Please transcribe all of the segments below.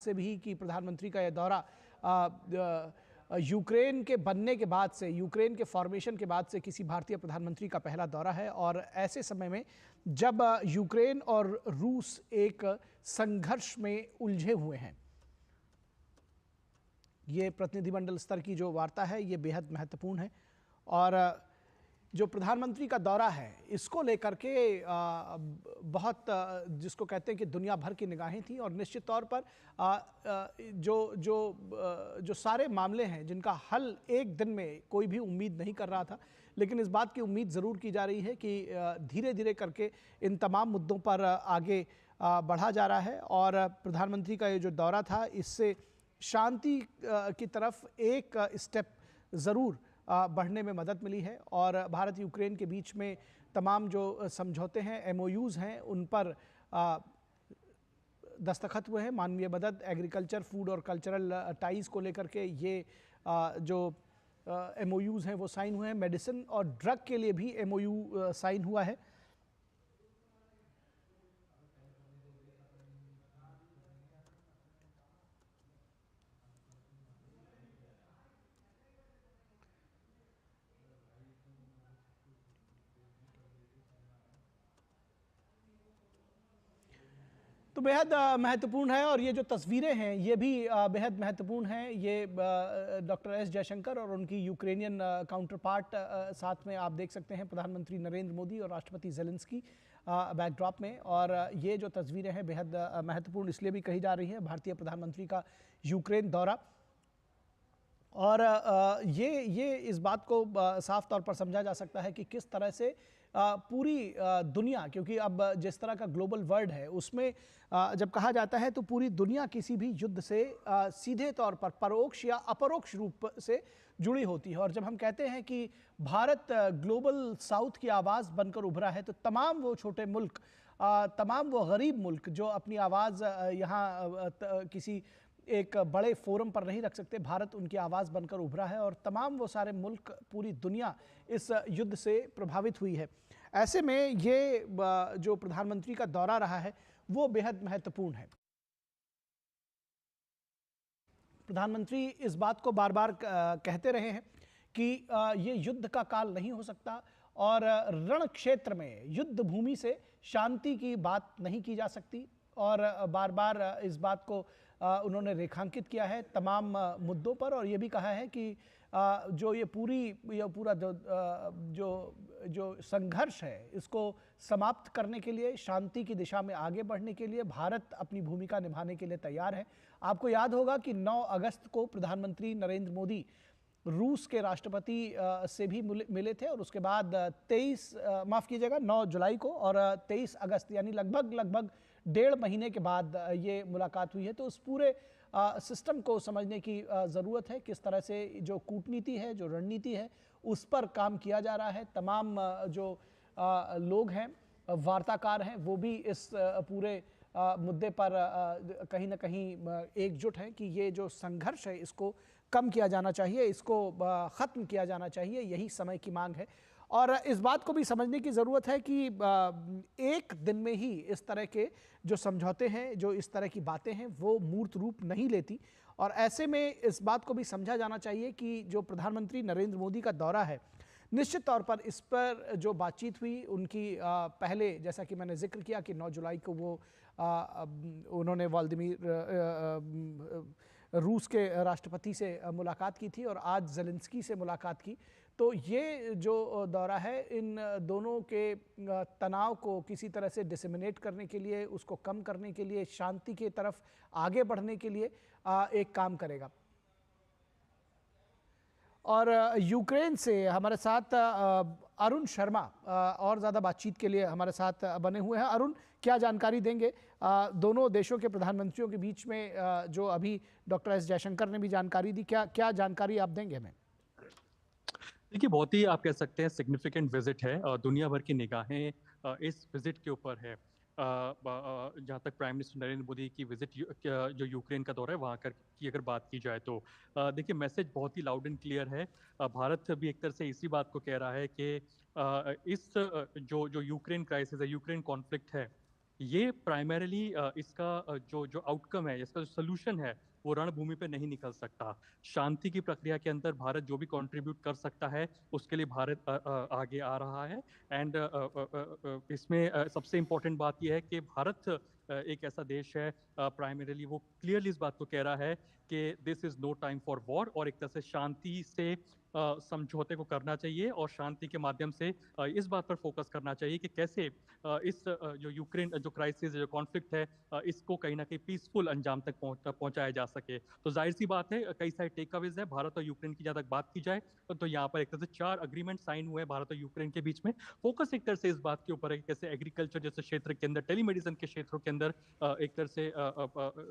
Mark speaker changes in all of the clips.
Speaker 1: से भी कि प्रधानमंत्री का यह दौरा यूक्रेन के बनने के बाद से, यूक्रेन के फॉर्मेशन के बाद से किसी भारतीय प्रधानमंत्री का पहला दौरा है। और ऐसे समय में जब यूक्रेन और रूस एक संघर्ष में उलझे हुए हैं, ये प्रतिनिधिमंडल स्तर की जो वार्ता है ये बेहद महत्वपूर्ण है। और जो प्रधानमंत्री का दौरा है इसको लेकर के बहुत जिसको कहते हैं कि दुनिया भर की निगाहें थी। और निश्चित तौर पर जो सारे मामले हैं जिनका हल एक दिन में कोई भी उम्मीद नहीं कर रहा था, लेकिन इस बात की उम्मीद ज़रूर की जा रही है कि धीरे धीरे करके इन तमाम मुद्दों पर आगे बढ़ा जा रहा है। और प्रधानमंत्री का ये जो दौरा था इससे शांति की तरफ एक स्टेप ज़रूर बढ़ने में मदद मिली है। और भारत यूक्रेन के बीच में तमाम जो समझौते हैं, एमओयूज़ हैं, उन पर दस्तखत हुए हैं। मानवीय मदद, एग्रीकल्चर, फूड और कल्चरल टाइज़ को लेकर के ये जो एमओयूज़ हैं वो साइन हुए हैं। मेडिसिन और ड्रग के लिए भी एमओयू साइन हुआ है। तो बेहद महत्वपूर्ण है। और ये जो तस्वीरें हैं ये भी बेहद महत्वपूर्ण हैं। ये डॉक्टर एस जयशंकर और उनकी यूक्रेनियन काउंटर पार्ट साथ में आप देख सकते हैं, प्रधानमंत्री नरेंद्र मोदी और राष्ट्रपति जेलेंस्की बैकड्रॉप में। और ये जो तस्वीरें हैं बेहद महत्वपूर्ण इसलिए भी कही जा रही है, भारतीय प्रधानमंत्री का यूक्रेन दौरा। और ये इस बात को साफ तौर पर समझा जा सकता है कि किस तरह से पूरी दुनिया, क्योंकि अब जिस तरह का ग्लोबल वर्ल्ड है उसमें जब कहा जाता है तो पूरी दुनिया किसी भी युद्ध से सीधे तौर पर परोक्ष या अपरोक्ष रूप से जुड़ी होती है। और जब हम कहते हैं कि भारत ग्लोबल साउथ की आवाज़ बनकर उभरा है, तो तमाम वो छोटे मुल्क, तमाम वो गरीब मुल्क जो अपनी आवाज़ यहाँ किसी एक बड़े फोरम पर नहीं रख सकते, भारत उनकी आवाज़ बनकर उभरा है। और तमाम वो सारे मुल्क, पूरी दुनिया इस युद्ध से प्रभावित हुई है। ऐसे में ये जो प्रधानमंत्री का दौरा रहा है वो बेहद महत्वपूर्ण है। प्रधानमंत्री इस बात को बार बार कहते रहे हैं कि ये युद्ध का काल नहीं हो सकता और रण क्षेत्र में, युद्ध भूमि से शांति की बात नहीं की जा सकती। और बार बार इस बात को उन्होंने रेखांकित किया है तमाम मुद्दों पर। और ये भी कहा है कि जो ये पूरा जो संघर्ष है इसको समाप्त करने के लिए, शांति की दिशा में आगे बढ़ने के लिए भारत अपनी भूमिका निभाने के लिए तैयार है। आपको याद होगा कि 9 अगस्त को प्रधानमंत्री नरेंद्र मोदी रूस के राष्ट्रपति से भी मिले थे। और उसके बाद 9 जुलाई को और 23 अगस्त यानी लगभग 1.5 महीने के बाद ये मुलाकात हुई है। तो उस पूरे सिस्टम को समझने की ज़रूरत है, किस तरह से जो कूटनीति है, जो रणनीति है, उस पर काम किया जा रहा है। तमाम जो लोग हैं, वार्ताकार हैं, वो भी इस पूरे मुद्दे पर कहीं ना कहीं एकजुट हैं कि ये जो संघर्ष है इसको कम किया जाना चाहिए, इसको ख़त्म किया जाना चाहिए, यही समय की मांग है। और इस बात को भी समझने की ज़रूरत है कि एक दिन में ही इस तरह के जो समझौते हैं, जो इस तरह की बातें हैं, वो मूर्त रूप नहीं लेती। और ऐसे में इस बात को भी समझा जाना चाहिए कि जो प्रधानमंत्री नरेंद्र मोदी का दौरा है, निश्चित तौर पर इस पर जो बातचीत हुई उनकी पहले, जैसा कि मैंने जिक्र किया कि 9 जुलाई को वो उन्होंने व्लादिमीर रूस के राष्ट्रपति से मुलाकात की थी और आज जेलेंस्की से मुलाकात की। तो ये जो दौरा है इन दोनों के तनाव को किसी तरह से डिसेमिनेट करने के लिए, उसको कम करने के लिए, शांति की तरफ आगे बढ़ने के लिए एक काम करेगा। और यूक्रेन से हमारे साथ अरुण शर्मा और ज़्यादा बातचीत के लिए हमारे साथ बने हुए हैं। अरुण, क्या जानकारी देंगे दोनों देशों के प्रधानमंत्रियों के बीच में जो अभी डॉक्टर एस जयशंकर ने भी जानकारी दी, क्या जानकारी आप देंगे हमें?
Speaker 2: देखिए, बहुत ही आप कह सकते हैं सिग्निफिकेंट विजिट है। दुनिया भर की निगाहें इस विजिट के ऊपर है। जहाँ तक प्राइम मिनिस्टर नरेंद्र मोदी की विजिट जो यूक्रेन का दौरा है वहाँ की अगर बात की जाए तो देखिए मैसेज बहुत ही लाउड एंड क्लियर है। भारत भी एक तरह से इसी बात को कह रहा है कि इस जो यूक्रेन क्राइसिस है, यूक्रेन कॉन्फ्लिक्ट है, ये प्राइमरीली इसका जो जो आउटकम है, इसका जो सोल्यूशन है, वो रणभूमि पे नहीं निकल सकता। शांति की प्रक्रिया के अंदर भारत जो भी कंट्रीब्यूट कर सकता है, उसके लिए भारत आगे आ रहा है। एंड इसमें सबसे इम्पोर्टेंट बात यह है कि भारत एक ऐसा देश है, प्राइमरीली वो क्लियरली इस बात को कह रहा है कि this is no time for war, और एक तरह से शांति से समझौते को करना चाहिए और शांति के माध्यम से इस बात पर फोकस करना चाहिए कि कैसे इस जो यूक्रेन जो क्राइसिस जो कॉन्फ्लिक्ट है, इसको कहीं ना कहीं पीसफुल अंजाम तक पहुंचाया जा सके। तो जाहिर सी बात है, कई सारे टेकअवेज है भारत और यूक्रेन की। जहाँ तक बात की जाए तो यहाँ पर एक तरह से 4 अग्रीमेंट साइन हुए हैं भारत और यूक्रेन के बीच में। फोकस एक तरह से इस बात के ऊपर है कि कैसे एग्रीकल्चर जैसे क्षेत्र के अंदर, टेलीमेडिसिन के क्षेत्रों के अंदर एक तरह से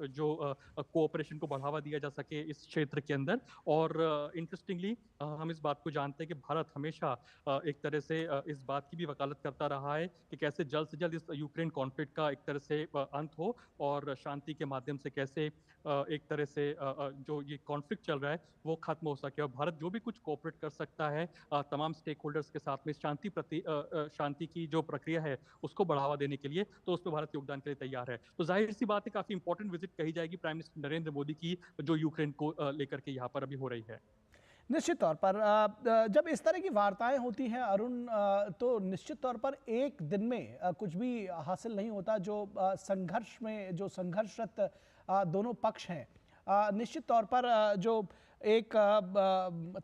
Speaker 2: जो कोऑपरेशन को बढ़ावा दिया जा सके इस क्षेत्र के अंदर। और इंटरेस्टिंगली हम इस बात को जानते हैं कि भारत हमेशा एक तरह से इस बात की भी वकालत करता रहा है कि कैसे जल्द से जल्द इस यूक्रेन कॉन्फ्लिक्ट का एक तरह से अंत हो, और शांति के माध्यम से कैसे एक तरह से जो ये कॉन्फ्लिक्ट चल रहा है वो खत्म हो सके। और भारत जो भी कुछ कोऑपरेट कर सकता है तमाम स्टेक होल्डर्स के साथ में शांति की जो प्रक्रिया है उसको बढ़ावा देने के लिए, तो उस पर भारत योगदान के लिए तैयार है। तो जाहिर सी बात है, काफी इंपॉर्टेंट विजिट कही जाएगी प्राइम मिनिस्टर नरेंद्र मोदी की, जो यूक्रेन को लेकर के यहाँ पर अभी हो रही है।
Speaker 1: निश्चित तौर पर जब इस तरह की वार्ताएं होती हैं अरुण, तो निश्चित तौर पर एक दिन में कुछ भी हासिल नहीं होता। जो संघर्ष में जो संघर्षरत दोनों पक्ष हैं, निश्चित तौर पर जो एक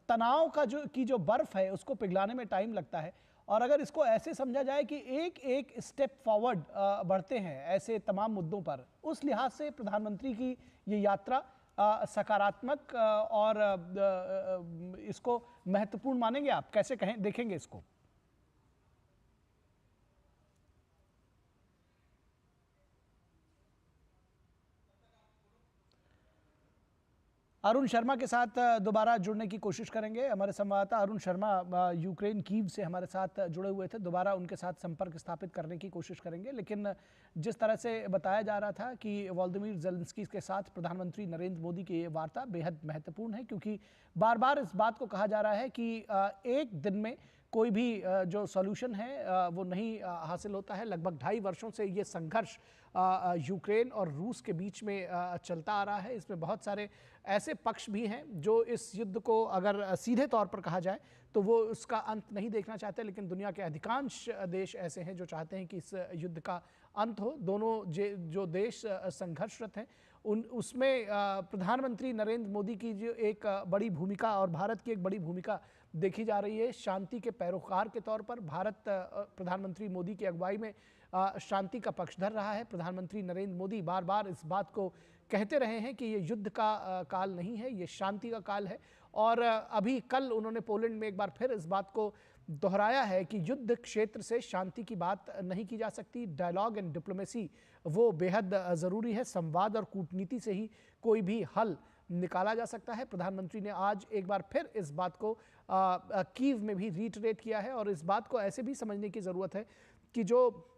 Speaker 1: तनाव का जो बर्फ है उसको पिघलाने में टाइम लगता है। और अगर इसको ऐसे समझा जाए कि एक एक स्टेप फॉरवर्ड बढ़ते हैं ऐसे तमाम मुद्दों पर, उस लिहाज से प्रधानमंत्री की ये यात्रा सकारात्मक और इसको महत्वपूर्ण मानेंगे आप? कैसे कहें, देखेंगे इसको? अरुण शर्मा के साथ दोबारा जुड़ने की कोशिश करेंगे। हमारे संवाददाता अरुण शर्मा यूक्रेन कीव से हमारे साथ जुड़े हुए थे, दोबारा उनके साथ संपर्क स्थापित करने की कोशिश करेंगे। लेकिन जिस तरह से बताया जा रहा था कि वोलोदिमीर ज़ेलेंस्की के साथ प्रधानमंत्री नरेंद्र मोदी की ये वार्ता बेहद महत्वपूर्ण है, क्योंकि बार बार इस बात को कहा जा रहा है कि एक दिन में कोई भी जो सॉल्यूशन है वो नहीं हासिल होता है। लगभग 2.5 वर्षों से ये संघर्ष यूक्रेन और रूस के बीच में चलता आ रहा है। इसमें बहुत सारे ऐसे पक्ष भी हैं जो इस युद्ध को अगर सीधे तौर पर कहा जाए तो वो उसका अंत नहीं देखना चाहते, लेकिन दुनिया के अधिकांश देश ऐसे हैं जो चाहते हैं कि इस युद्ध का अंत हो। दोनों जो देश संघर्षरत हैं उसमें प्रधानमंत्री नरेंद्र मोदी की जो एक बड़ी भूमिका और भारत की एक बड़ी भूमिका देखी जा रही है। शांति के पैरोकार के तौर पर भारत प्रधानमंत्री मोदी की अगुवाई में शांति का पक्षधर रहा है। प्रधानमंत्री नरेंद्र मोदी बार बार इस बात को कहते रहे हैं कि ये युद्ध का काल नहीं है, ये शांति का काल है। और अभी कल उन्होंने पोलैंड में एक बार फिर इस बात को दोहराया है कि युद्ध क्षेत्र से शांति की बात नहीं की जा सकती। डायलॉग एंड डिप्लोमेसी वो बेहद ज़रूरी है। संवाद और कूटनीति से ही कोई भी हल निकाला जा सकता है। प्रधानमंत्री ने आज एक बार फिर इस बात को कीव में भी रीटरेट किया है। और इस बात को ऐसे भी समझने की ज़रूरत है कि जो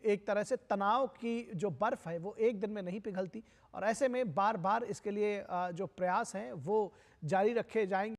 Speaker 1: एक तरह से तनाव की जो बर्फ़ है वो एक दिन में नहीं पिघलती, और ऐसे में बार बार इसके लिए जो प्रयास हैं वो जारी रखे जाएंगे।